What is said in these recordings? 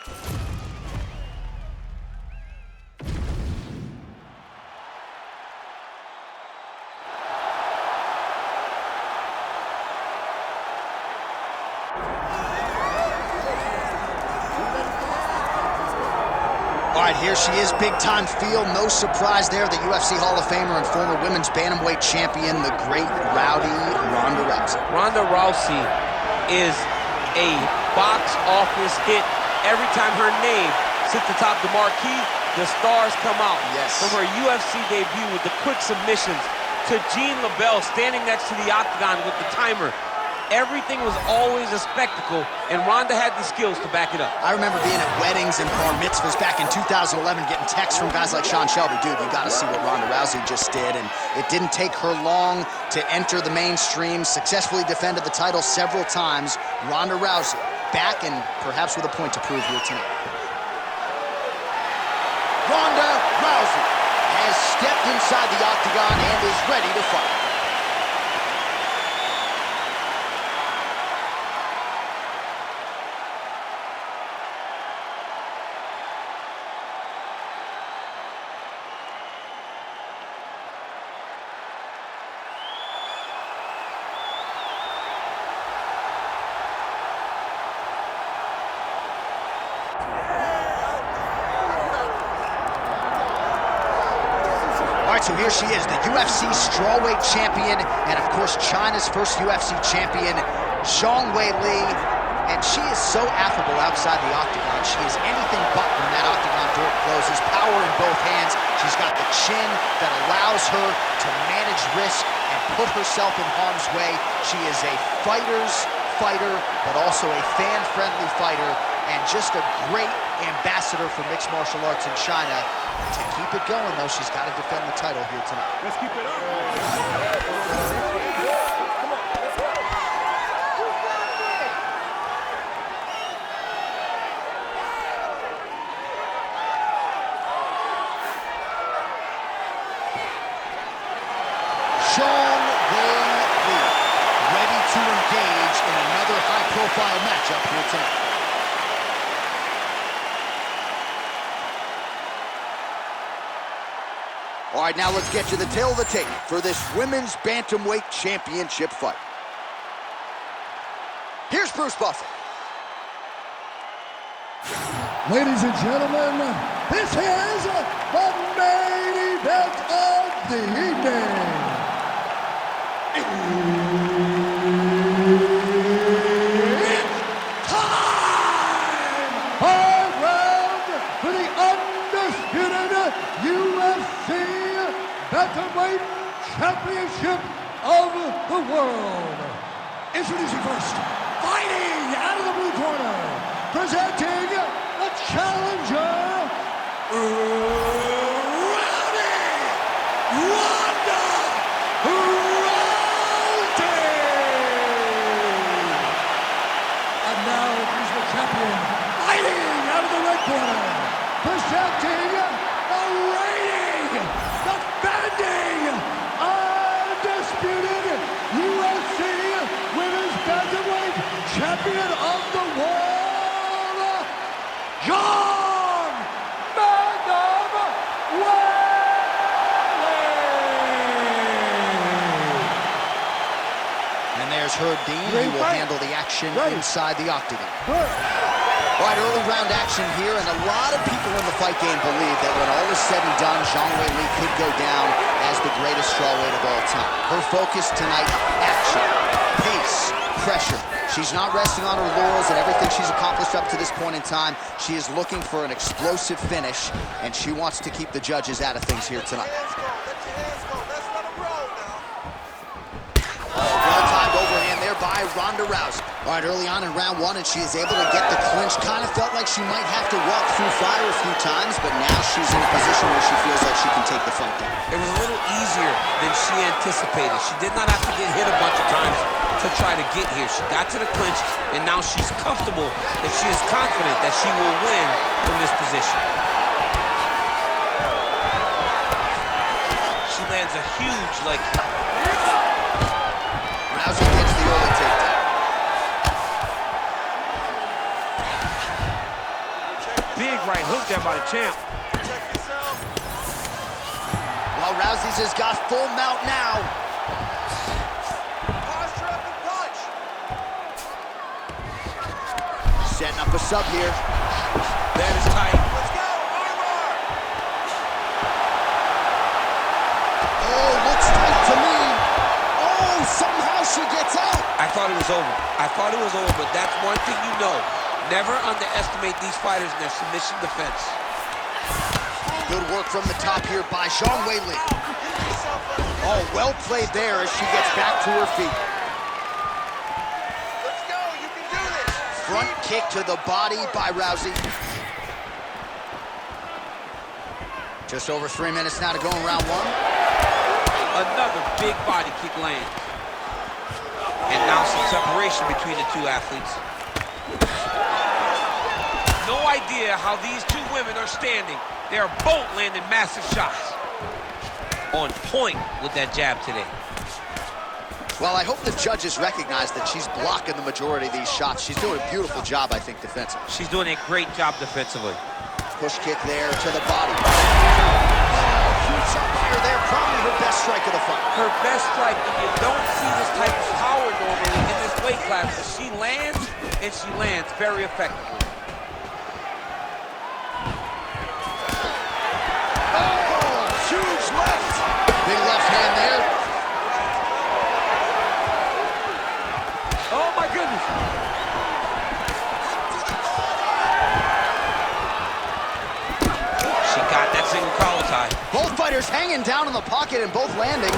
All right, here she is, big-time feel. No surprise there, the UFC Hall of Famer and former women's bantamweight champion, the great rowdy Ronda Rousey. Ronda Rousey is a box office hit. Every time her name sits atop the marquee, the stars come out. Yes. From her UFC debut with the quick submissions to Jean LaBelle standing next to the octagon with the timer. Everything was always a spectacle, and Ronda had the skills to back it up. I remember being at weddings and bar mitzvahs back in 2011, getting texts from guys like Sean Shelby. Dude, you gotta see what Ronda Rousey just did, and it didn't take her long to enter the mainstream, successfully defended the title several times. Ronda Rousey back and perhaps with a point to prove here tonight. Ronda Rousey has stepped inside the octagon and is ready to fight. So here she is, the UFC strawweight champion, and of course China's first UFC champion, Zhang WeiLi. And she is so affable outside the octagon. She is anything but when that octagon door closes. Power in both hands. She's got the chin that allows her to manage risk and put herself in harm's way. She is a fighter's fighter, but also a fan-friendly fighter, and just a great ambassador for mixed martial arts in China. To keep it going, though, she's got to defend the title here tonight. Let's keep it up. Zhang WeiLi, ready to engage in another high-profile matchup here tonight. All right, now let's get to the tail of the tape for this women's bantamweight championship fight. Here's Bruce Buffer. Ladies and gentlemen, this is the main event of the evening. It's time! 5 rounds for the undisputed UFC Bantamweight Championship of the world. Introducing first, fighting out of the blue corner, presenting the challenger, Ronda Rousey. And now he's the champion, fighting out of the red corner, presenting the reigning, defending, undisputed UFC Women's Bantamweight Champion of the World, Zhang WeiLi. And there's Herb Dean, who will handle the action inside the octagon. All right, early round action here, and a lot of people in the fight game believe that when all is said and done, Zhang WeiLi could go down as the greatest strawweight of all time. Her focus tonight, action, pace, pressure. She's not resting on her laurels and everything she's accomplished up to this point in time. She is looking for an explosive finish, and she wants to keep the judges out of things here tonight. Well-timed overhand there by Ronda Rousey. All right, early on in round one, and she is able to get the clinch. Kind of felt like she might have to walk through fire a few times, but now she's in a position where she feels like she can take the fight down. It was a little easier than she anticipated. She did not have to get hit a bunch of times to try to get here. She got to the clinch, and now she's comfortable and she is confident that she will win from this position. She lands a huge leg kick. Rousey gets the early takedown. right hook there by the champ. Well, Rousey's has got full mount now. Posture up and punch. Setting up a sub here. That is tight. Let's go, armbar. Oh, looks tight to me. Oh, somehow she gets out. I thought it was over. I thought it was over, but that's one thing you know. Never underestimate these fighters in their submission defense. Good work from the top here by Zhang WeiLi. Oh, well played there as she gets back to her feet. Let's go, you can do this. Front kick to the body by Rousey. Just over 3 minutes now to go in round one. Another big body kick lands. And now some separation between the two athletes. No idea how these two women are standing. They are both landing massive shots. On point with that jab today. Well, I hope the judges recognize that she's blocking the majority of these shots. She's doing a beautiful job, I think, defensively. She's doing a great job defensively. Push kick there to the body. Huge shot by her there, probably her best strike of the fight. Her best strike, and you don't see this type of power normally in this weight class, but she lands, and she lands very effectively. Huge left. Big left hand there. Oh my goodness. She got that single collar tie. Both fighters hanging down in the pocket and both landing.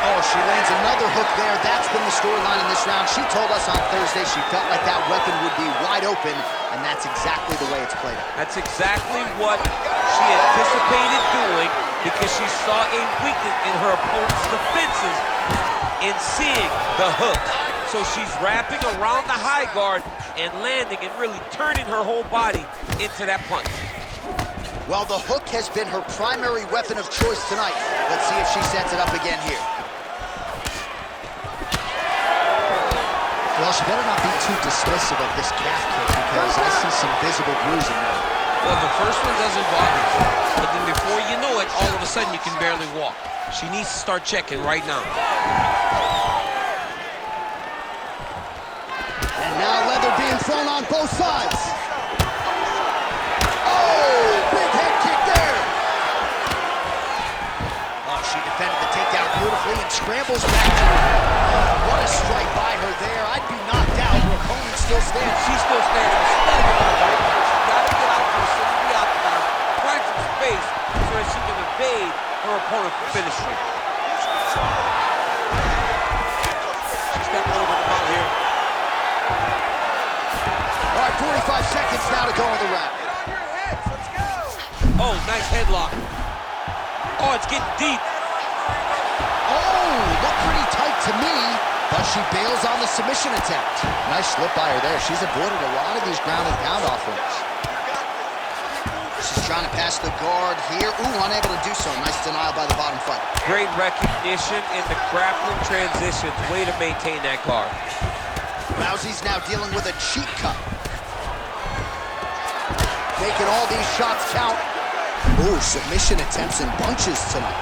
Oh, she lands another hook there. That's been the storyline in this round. She told us on Thursday she felt like that weapon would be wide open, and that's exactly the way it's played out. That's exactly what she anticipated doing, because she saw a weakness in her opponent's defenses in seeing the hook. So she's wrapping around the high guard and landing and really turning her whole body into that punch. Well, the hook has been her primary weapon of choice tonight. Let's see if she sets it up again here. Well, she better not be too dismissive of this calf kick because I see some visible bruising now. Well, the first one doesn't bother you, but then before you know it, all of a sudden you can barely walk. She needs to start checking right now. And now leather being thrown on both sides. Oh, big head kick there. Oh, she defended the takedown beautifully and scrambles back to her. What a strike by her there. I'd be knocked out. Her opponent still stands. She's still standing. She's got to get out of the She's got to get out to the center of the octagon, find some space so that she can evade her opponent for finishing. She's stepping over the ball here. All right, 45 seconds now to go in the round. Get on your heads, let's go. Oh, nice headlock. Oh, it's getting deep. Oh, looked pretty tight to me, but she bails on the submission attempt. Nice slip by her there. She's avoided a lot of these ground and pound offense. She's trying to pass the guard here. Ooh, unable to do so. Nice denial by the bottom fighter. Great recognition in the grappling transitions. Way to maintain that guard. Rousey's now dealing with a cheek cut. Making all these shots count. Ooh, submission attempts in bunches tonight.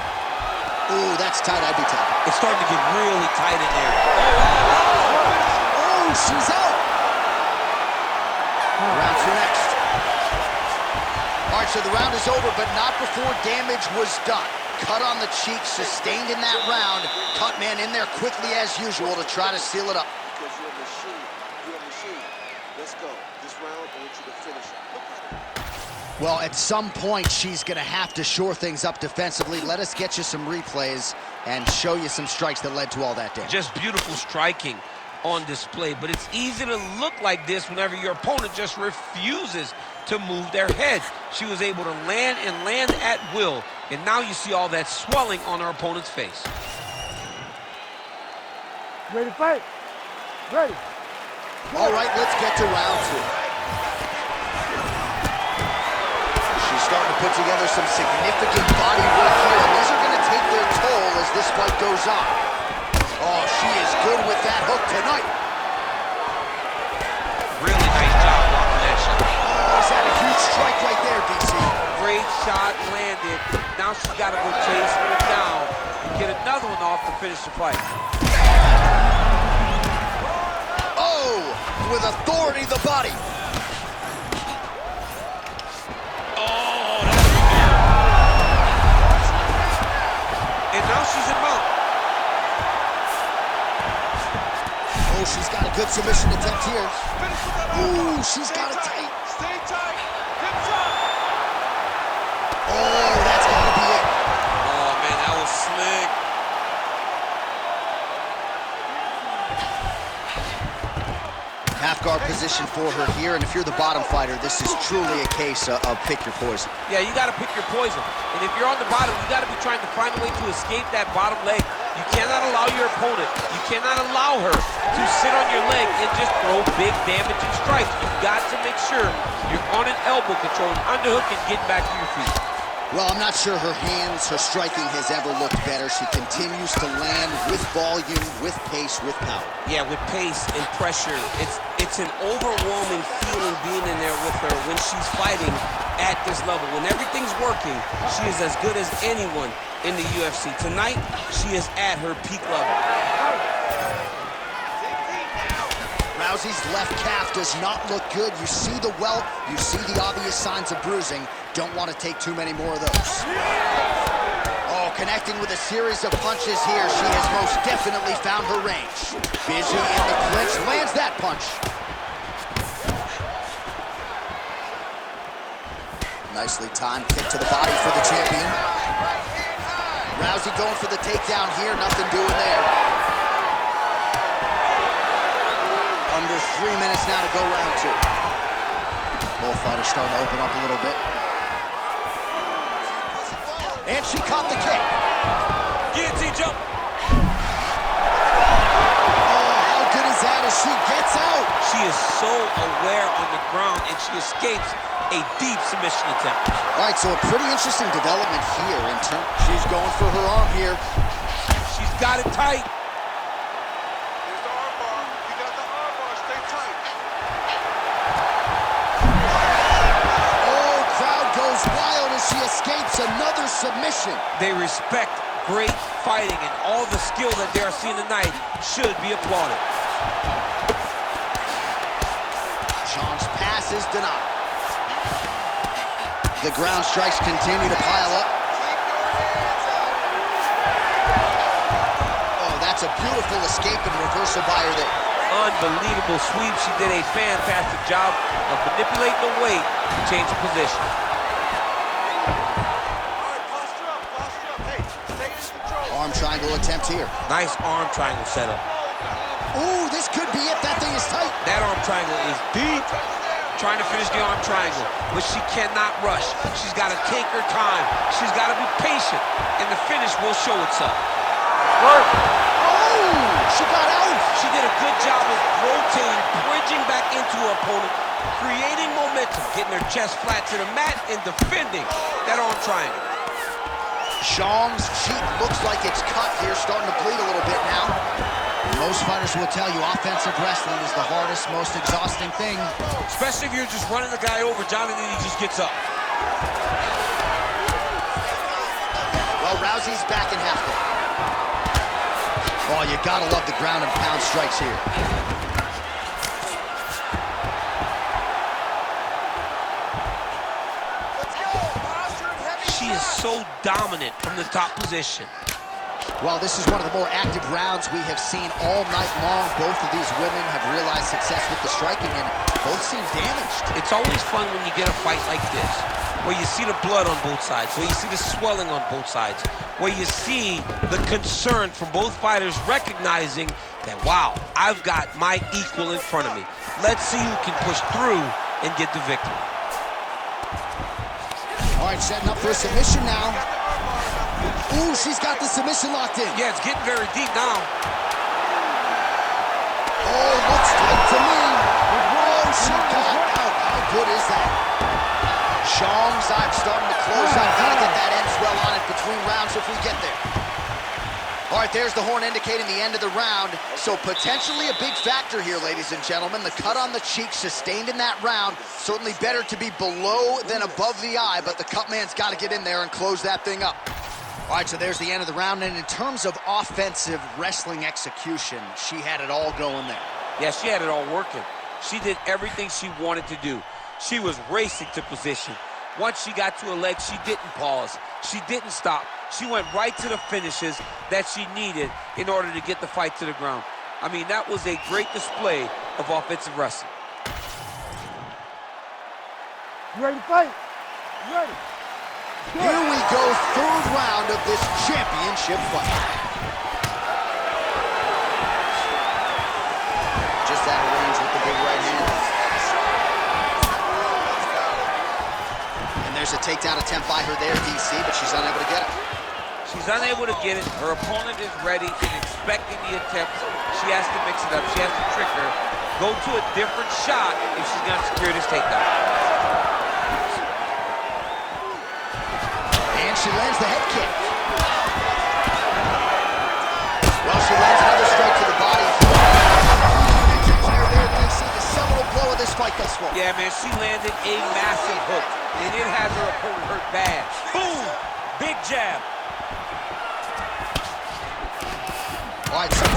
Ooh, that's tight. I'd be tight. It's starting to get really tight in there. Oh, she's out. Round two next. All right, so the round is over, but not before damage was done. Cut on the cheek, sustained in that round. Cut man in there quickly as usual to try to seal it up. Because you're a machine. You're a machine. Let's go. This round, I want you to finish it. Look at it. Well, at some point, she's going to have to shore things up defensively. Let us get you some replays and show you some strikes that led to all that damage. Just beautiful striking on display, but it's easy to look like this whenever your opponent just refuses to move their head. She was able to land and land at will, and now you see all that swelling on her opponent's face. Ready to fight? Ready. All right, let's get to round two. She's starting to put together some significant body work here, and these are going to take their toll as this fight goes on. Oh, she is good with that hook tonight. Really nice job blocking that shot. Oh, is that a huge strike right there? shot landed. Now she's got to go chase her down and get another one off to finish the fight. Oh, with authority, the body. Oh, that's good. And now she's in mount. Oh, she's got a good submission attempt here. Ooh, she's got it tight. Stay tight. Hips up. Oh, that's got to be it. Oh, man, that was slick. Half guard position for her here, and if you're the bottom fighter, this is truly a case of pick your poison. Yeah, you got to pick your poison. And if you're on the bottom, you got to be trying to find a way to escape that bottom leg. You cannot allow your opponent, you cannot allow her to sit on your leg and just throw big damaging strikes. You've got to make sure you're on an elbow control, an underhook, and getting back to your feet. Well, I'm not sure her hands, her striking has ever looked better. She continues to land with volume, with pace, with power. Yeah, with pace and pressure. It's an overwhelming feeling being in there with her when she's fighting at this level. When everything's working, she is as good as anyone in the UFC. Tonight, she is at her peak level. Rousey's left calf does not look good. You see the welt, you see the obvious signs of bruising. Don't want to take too many more of those. Oh, connecting with a series of punches here. She has most definitely found her range. Busy in the clinch, lands that punch. Nicely timed kick to the body for the champion. Rousey going for the takedown here, nothing doing there. Under 3 minutes now to go round two. Both fighters starting to open up a little bit. And she caught the kick. Guillotine jump. Oh, how good is that as she gets out? She is so aware on the ground, and she escapes a deep submission attempt. All right, so a pretty interesting development here in turn. She's going for her arm here. She's got it tight. Here's the arm bar. You got the arm bar. Stay tight. Oh, crowd goes wild as she escapes another submission. They respect great fighting, and all the skill that they are seeing tonight should be applauded. Zhang's pass is denied. The ground strikes continue to pile up. Oh, that's a beautiful escape and reversal by her there. Unbelievable sweep. She did a fantastic job of manipulating the weight to change the position. All right, posture up, posture up. Hey, stay in control. Arm triangle attempt here. Nice arm triangle setup. Ooh, this could be it. That thing is tight. That arm triangle is deep. Trying to finish the arm triangle, but she cannot rush. She's got to take her time. She's got to be patient, and the finish will show itself. Oh, she got out. She did a good job of rotating, bridging back into her opponent, creating momentum, getting her chest flat to the mat, and defending that arm triangle. Zhang's cheek looks like it's cut here, starting to bleed a little bit now. Most fighters will tell you offensive wrestling is the hardest, most exhausting thing. Especially if you're just running the guy over, John, and then he just gets up. Well, Rousey's back in half guard. Oh, you gotta love the ground and pound strikes here. She is so dominant from the top position. Well, this is one of the more active rounds we have seen all night long. Both of these women have realized success with the striking, and both seem damaged. It's always fun when you get a fight like this, where you see the blood on both sides, where you see the swelling on both sides, where you see the concern from both fighters recognizing that, wow, I've got my equal in front of me. Let's see who can push through and get the victory. All right, setting up for a submission now. Ooh, she's got the submission locked in. Yeah, it's getting very deep now. Oh, looks tight to me. Oh, she got out. How good is that? Zhang's eye starting to close out. Gotta get that end swell on it between rounds if we get there. All right, there's the horn indicating the end of the round. So potentially a big factor here, ladies and gentlemen. The cut on the cheek sustained in that round. Certainly better to be below than above the eye, but the cut man's got to get in there and close that thing up. All right, so there's the end of the round. And in terms of offensive wrestling execution, she had it all going there. Yeah, she had it all working. She did everything she wanted to do. She was racing to position. Once she got to her leg, she didn't pause. She didn't stop. She went right to the finishes that she needed in order to get the fight to the ground. I mean, that was a great display of offensive wrestling. You ready to fight? You ready? Here we go, third round of this championship fight. Just out of range with the big right hand. And there's a takedown attempt by her there, DC, but she's unable to get it. She's unable to get it. Her opponent is ready and expecting the attempts. She has to mix it up. She has to trick her. Go to a different shot if she's going to secure this takedown. And she lands the head kick. Well, she lands another strike to the body. There, DC, the seminal blow of this fight thus far. Yeah, man, she landed a massive hook, and it has her opponent hurt bad. Boom! Big jab. All right, so Oh,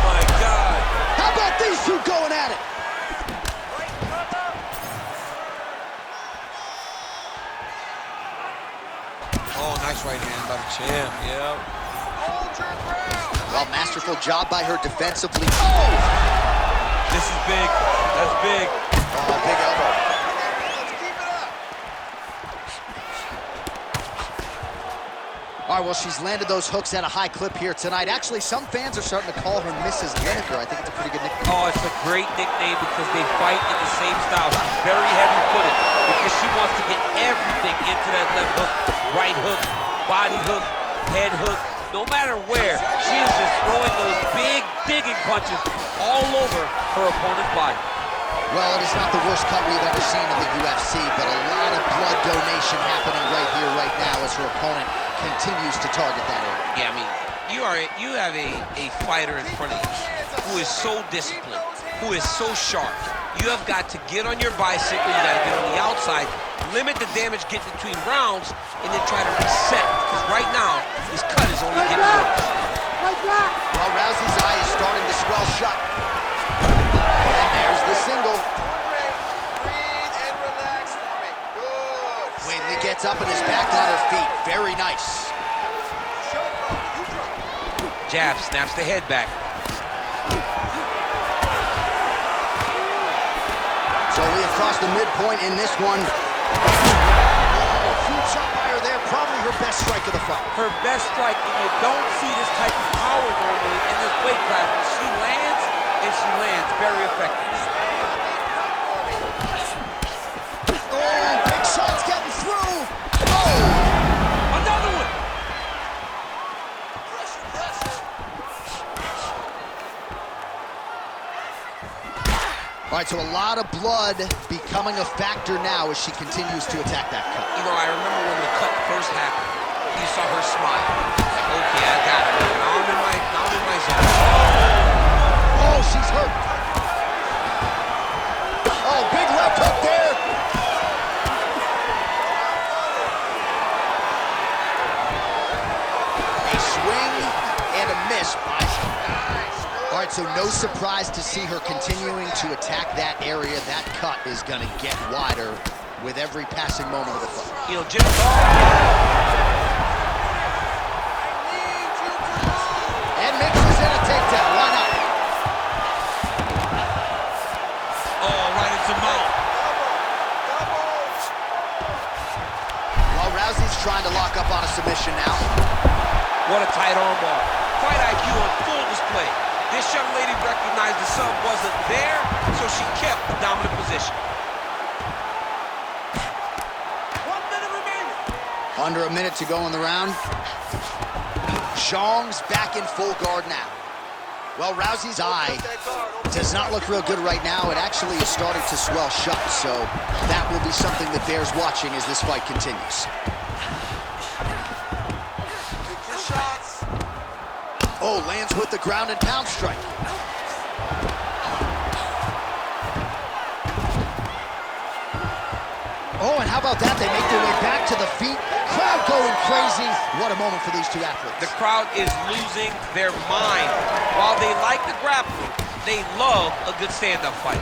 my God. how about these two going at it? Oh, nice right hand by the champ, yeah. Hold your ground. Well, masterful job by her defensively. Oh! This is big. That's big. Oh, big elbow. Let's keep it up. All right, well, she's landed those hooks at a high clip here tonight. Actually, some fans are starting to call her Mrs. Lineker. I think it's a pretty good nickname. Oh, it's a great nickname because they fight in the same style. She's very heavy-footed because she wants to get everything into that left hook, right hook, body hook, head hook. No matter where, she is just throwing those big digging punches all over her opponent's body. Well, it is not the worst cut we've ever seen in the UFC, but a lot of blood donation happening right here, right now, as her opponent continues to target that area. Yeah, I mean, you have a fighter in front of you who is so disciplined, who is so sharp. You have got to get on your bicycle, you got to get on the outside, limit the damage getting between rounds, and then try to reset. Because right now, this cut is only getting worse. Well, Rousey's eye is starting to swell shut. And there's the single. Breathe and relax for me. Good. WeiLi gets up and is back on her feet. Very nice. Jab, snaps the head back. Slowly across the midpoint in this one. Oh, huge shot by her there. Probably her best strike of the fight. Her best strike, and you don't see this type of power normally in this weight class. She lands, and she lands very effective. Oh, big shots getting through. Oh! Another one! All right, so a lot of blood becoming a factor now as she continues to attack that cut. You know, I remember when the cut first happened, you saw her smile. Like, okay, I got it. Now I'm in my zone. Oh, she's hurt. Oh, big left hook there. A swing and a miss by All right, so no surprise to see her continuing to attack that area. That cut is going to get wider with every passing moment of the fight. You know, Jim. And mixes in a takedown. Why not? Oh, right into mouth. Well, Rousey's trying to lock up on a submission now. What a tight armbar. Fight IQ on full display. This young lady recognized the sub wasn't there, so she kept the dominant position. 1 minute remaining. Under a minute to go in the round. Zhang's back in full guard now. Well, Rousey's eye does not look real good right now. It actually is starting to swell shut, so that will be something that bears watching as this fight continues. Pick your shots. with the ground and pound strike. Oh, and how about that? They make their way back to the feet. Crowd going crazy. What a moment for these two athletes. The crowd is losing their mind. While they like the grappling, they love a good stand-up fight.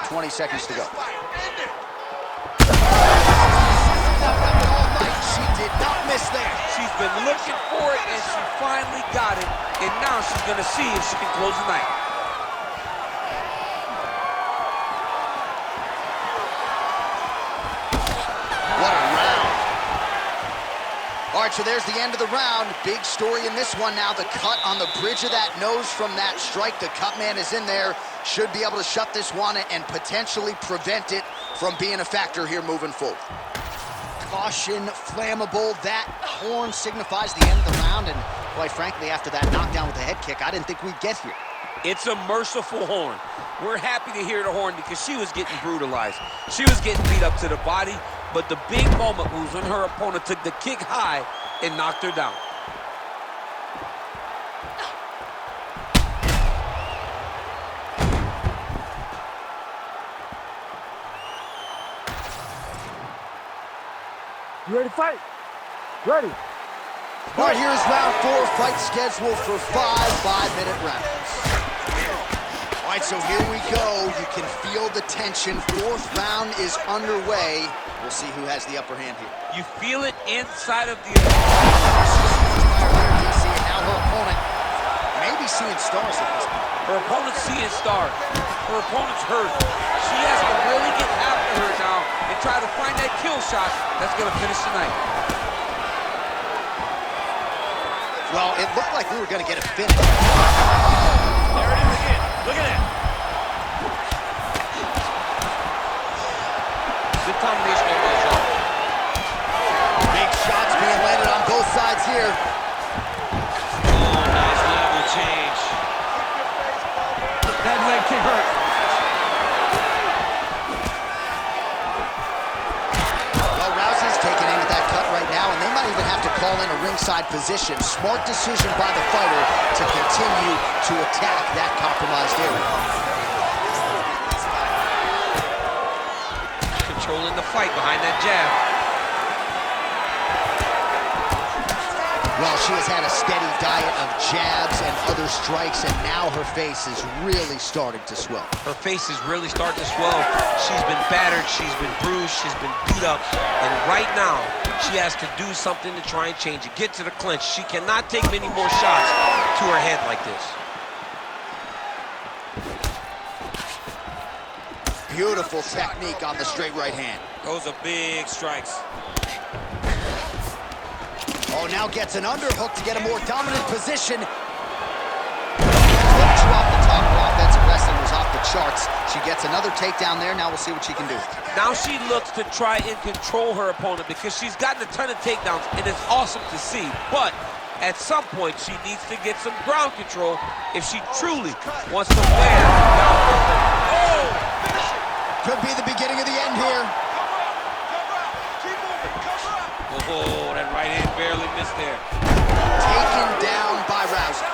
20 seconds to go. She did not miss there. She's been looking for it, and she finally got it. And now she's going to see if she can close the night. What a round. All right, so there's the end of the round. Big story in this one now. The cut on the bridge of that nose from that strike. The cut man is in there. Should be able to shut this one and potentially prevent it from being a factor here moving forward. Caution, flammable. That horn signifies the end of the round. And quite frankly, after that knockdown with the head kick, I didn't think we'd get here. It's a merciful horn. We're happy to hear the horn because she was getting brutalized. She was getting beat up to the body, but the big moment was when her opponent took the kick high and knocked her down. You ready to fight? Ready. All right, here's round 4, fight scheduled for 5 5-minute rounds. All right, so here we go. You can feel the tension. 4th round is underway. We'll see who has the upper hand here. You feel it inside of the... DC, and now her opponent may be seeing stars at this point. Her opponent's seeing stars. Her opponent's hurt. She has to really get after her now and try to find that kill shot that's going to finish the night. Well, it looked like we were going to get a finish. There it is again. Look at that. Good combination of those shots. Big shots being landed on both sides here. Oh, nice level change. That leg kick hurt. Well, Rousey's taking aim at that cut right now, and they might even have to call in a ringside position. Smart decision by the fighter to continue to attack that compromised area. Controlling the fight behind that jab. Well, she has had a steady diet of jabs and other strikes, and now her face is really starting to swell. Her face is really starting to swell. She's been battered, she's been bruised, she's been beat up, and right now, she has to do something to try and change it. Get to the clinch. She cannot take many more shots to her head like this. Beautiful technique on the straight right hand. Those are big strikes. Oh, now gets an underhook to get a more dominant position. Flipped you off the top. Her offensive wrestling was off the charts. She gets another takedown there. Now we'll see what she can do. Now she looks to try and control her opponent because she's gotten a ton of takedowns, and it's awesome to see. But at some point, she needs to get some ground control if she truly wants to wear down her. Oh! Could be the beginning of the end here. Oh, that right hand barely missed there. Taken down by Rousey.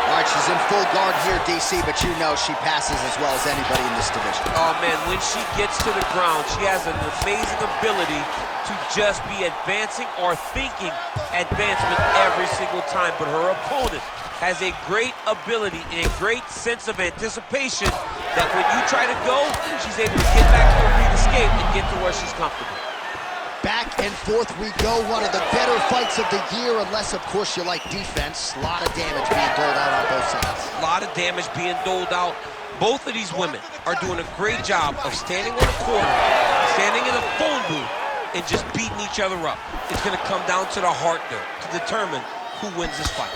All right, she's in full guard here, DC, but you know she passes as well as anybody in this division. Oh, man, when she gets to the ground, she has an amazing ability to just be advancing or thinking advancement every single time. But her opponent has a great ability and a great sense of anticipation that when you try to go, she's able to get back to her feet, escape, and get to where she's comfortable. Back and forth we go. One of the better fights of the year, unless, of course, you like defense. A lot of damage being doled out on both sides. A lot of damage being doled out. Both of these women are doing a great job of standing on the corner, standing in a phone booth, and just beating each other up. It's going to come down to the heart there to determine who wins this fight.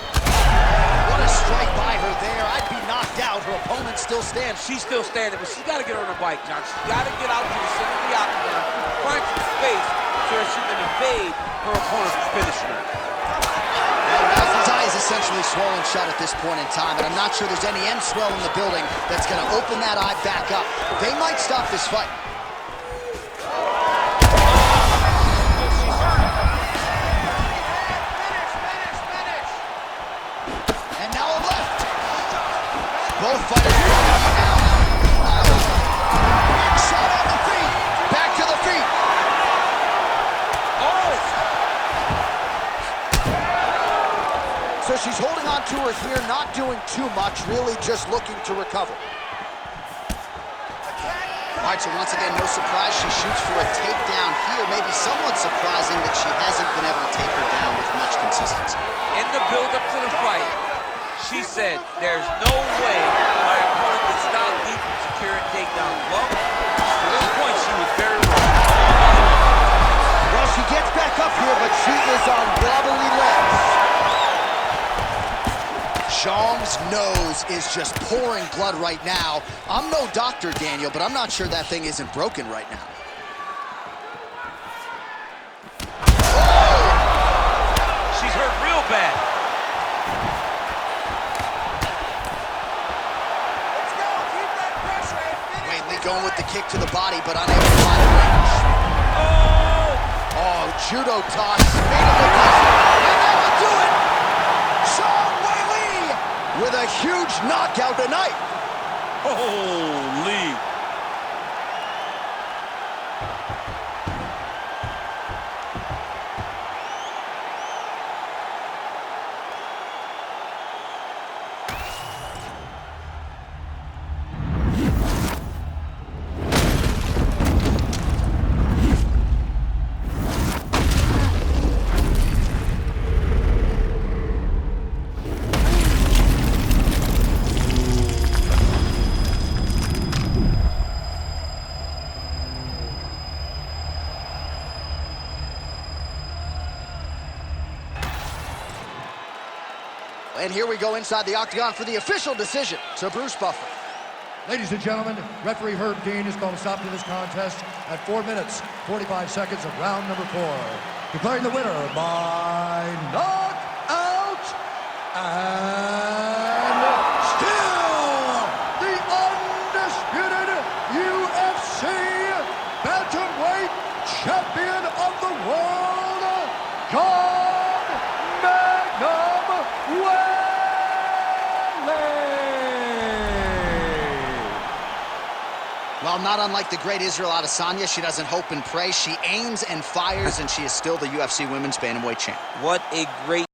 What a strike by her there. I'd be knocked out. Her opponent still stands. She's still standing, but she's got to get on her bike, John. She's got to get out to the center of the octagon, find some space so that she can evade her opponent's finishing her. Well, Rousey's eye is essentially swollen shut at this point in time, and I'm not sure there's any end swell in the building that's going to open that eye back up. They might stop this fight. Both fighters running now. Shot on the feet. Back to the feet. Oh! So she's holding on to her here, not doing too much, really just looking to recover. All right, so once again, no surprise, she shoots for a takedown here. Maybe somewhat surprising that she hasn't been able to take her down with much consistency. In the build-up to the fight, she said, there's no way my opponent can stop me from securing takedowns. Well, to this point, she was very wrong. Well, she gets back up here, but she is on wobbly legs. Zhang's nose is just pouring blood right now. I'm no doctor, Daniel, but I'm not sure that thing isn't broken right now. She's hurt real bad. Let's go. Keep that pressure and finish. WeiLi going with the kick to the body, but unable to find the range. Oh, judo toss. Made it look easy. And that will do it. Zhang WeiLi with a huge knockout tonight. Holy. And here we go inside the octagon for the official decision to Bruce Buffer. Ladies and gentlemen, referee Herb Dean is going to stop to this contest at 4 minutes, 45 seconds of round number 4. Declaring the winner by knockout and still the undisputed UFC bantamweight champion of the world, God Magnum WeiLi. Well, not unlike the great Israel Adesanya, she doesn't hope and pray. She aims and fires, and she is still the UFC Women's Bantamweight champ. What a great